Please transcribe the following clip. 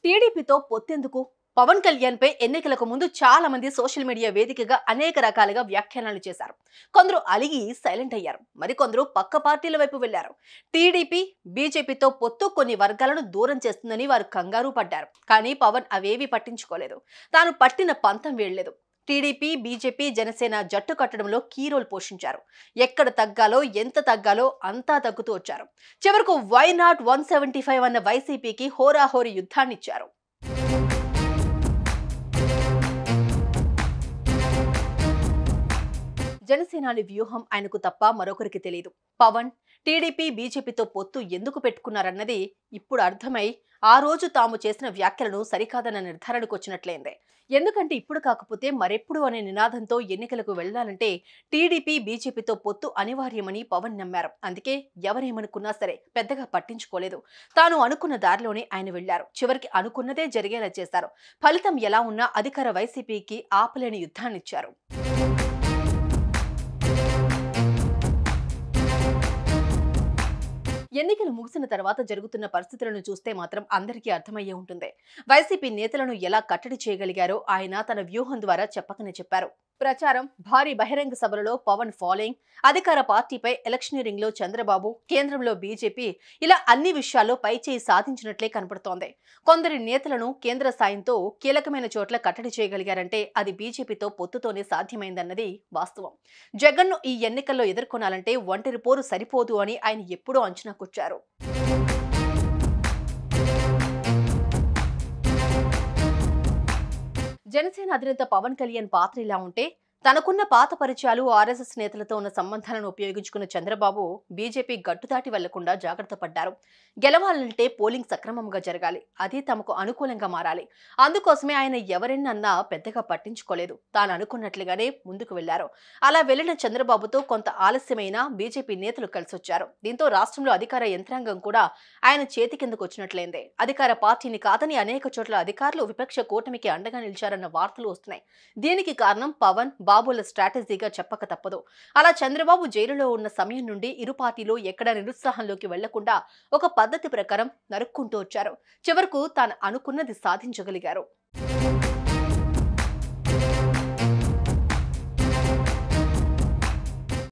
టీడీపీతో పొత్తెందుకు? పవన్ కళ్యాణ్ పై ఎన్నికలకు ముందు చాలా మంది సోషల్ మీడియా వేదికగా అనేక రకాలుగా వ్యాఖ్యానాలు చేశారు. కొందరు అలిగి సైలెంట్ అయ్యారు. మరికొందరు పక్క పార్టీల వైపు వెళ్లారు. టీడీపీ, బీజేపీతో పొత్తు కొన్ని వర్గాలను దూరం చేస్తుందని వారు కంగారు పడ్డారు. కానీ పవన్ అవేవీ పట్టించుకోలేదు. తాను పట్టిన పంతం వీడలేదు. టీడీపీ, బీజేపీ, జనసేన జట్టు కట్టడంలో కీ రోల్ పోషించారు. ఎక్కడ తగ్గాలో, ఎంత తగ్గాలో అంతా తగ్గుతూ వచ్చారు. చివరకు వై నాట్ 175 అన్న వైసీపీకి హోరాహోరీ యుద్ధాన్నిచ్చారు. జనసేనాని వ్యూహం ఆయనకు తప్ప మరొకరికి తెలియదు. పవన్ టీడీపీ, బీజేపీతో పొత్తు ఎందుకు పెట్టుకున్నారన్నది ఇప్పుడు అర్థమై ఆ రోజు తాము చేసిన వ్యాఖ్యలను సరికాదన్న నిర్ధారణకు వచ్చినట్లయింది. ఎందుకంటే ఇప్పుడు కాకపోతే మరెప్పుడు అనే నినాదంతో ఎన్నికలకు వెళ్లాలంటే టీడీపీ, బీజేపీతో పొత్తు అనివార్యమని పవన్ నమ్మారు. అందుకే ఎవరేమనుకున్నా సరే పెద్దగా పట్టించుకోలేదు. తాను అనుకున్న దారిలోనే ఆయన వెళ్లారు. చివరికి అనుకున్నదే జరిగేలా చేశారు. ఫలితం ఎలా ఉన్నా అధికార వైసీపీకి ఆపలేని యుద్ధాన్నిచ్చారు. ఎన్నికలు ముగిసిన తర్వాత జరుగుతున్న పరిస్థితులను చూస్తే మాత్రం అందరికీ అర్థమయ్యే ఉంటుంది. వైసీపీ నేతలను ఎలా కట్టడి చేయగలిగారో ఆయన తన వ్యూహం ద్వారా చెప్పకనే చెప్పారు. ప్రచారం, భారీ బహిరంగ సభలలో పవన్ ఫాలోయింగ్, అధికార పార్టీపై ఎలక్షనీరింగ్ లో చంద్రబాబు, కేంద్రంలో బీజేపీ, ఇలా అన్ని విషయాల్లో పైచేయి సాధించినట్లే కనపడుతోంది. కొందరి నేతలను కేంద్ర సాయంతో కీలకమైన చోట్ల కట్టడి చేయగలిగారంటే అది బీజేపీతో పొత్తుతోనే సాధ్యమైందన్నది వాస్తవం. జగన్ను ఈ ఎన్నికల్లో ఎదుర్కొనాలంటే ఒంటరి పోరు సరిపోదు అని ఆయన ఎప్పుడూ అంచనాకొచ్చారు. జనసేన అధినేత పవన్ కళ్యాణ్ పాత్ర ఇలా ఉంటే, తనకున్న పాత పరిచయాలు, ఆర్ఎస్ఎస్ నేతలతో ఉన్న సంబంధాలను ఉపయోగించుకున్న చంద్రబాబు బీజేపీ గట్టుదాటి వెళ్లకుండా జాగ్రత్త పడ్డారు. గెలవాలంటే పోలింగ్ సక్రమంగా జరగాలి. అది తమకు అనుకూలంగా మారాలి. అందుకోసమే ఆయన ఎవరెన్నన్నా పెద్దగా పట్టించుకోలేదు. తాను అనుకున్నట్లుగానే ముందుకు వెళ్లారు. అలా వెళ్లిన చంద్రబాబుతో కొంత ఆలస్యమైన బీజేపీ నేతలు కలిసొచ్చారు. దీంతో రాష్ట్రంలో అధికార యంత్రాంగం కూడా ఆయన చేతి కిందకు వచ్చినట్లయింది. అధికార పార్టీని కాదని అనేక చోట్ల అధికారులు విపక్ష కూటమికి అండగా నిలిచారన్న వార్తలు వస్తున్నాయి. దీనికి కారణం పవన్, బాబుల స్ట్రాటజీగా చెప్పక తప్పదు. అలా చంద్రబాబు జైలులో ఉన్న సమయం నుండి ఇరు పార్టీలు ఎక్కడా నిరుత్సాహంలోకి వెళ్లకుండా ఒక పద్ధతి ప్రకారం నరుక్కుంటూ వచ్చారు. చివరకు తాను అనుకున్నది సాధించగలిగారు.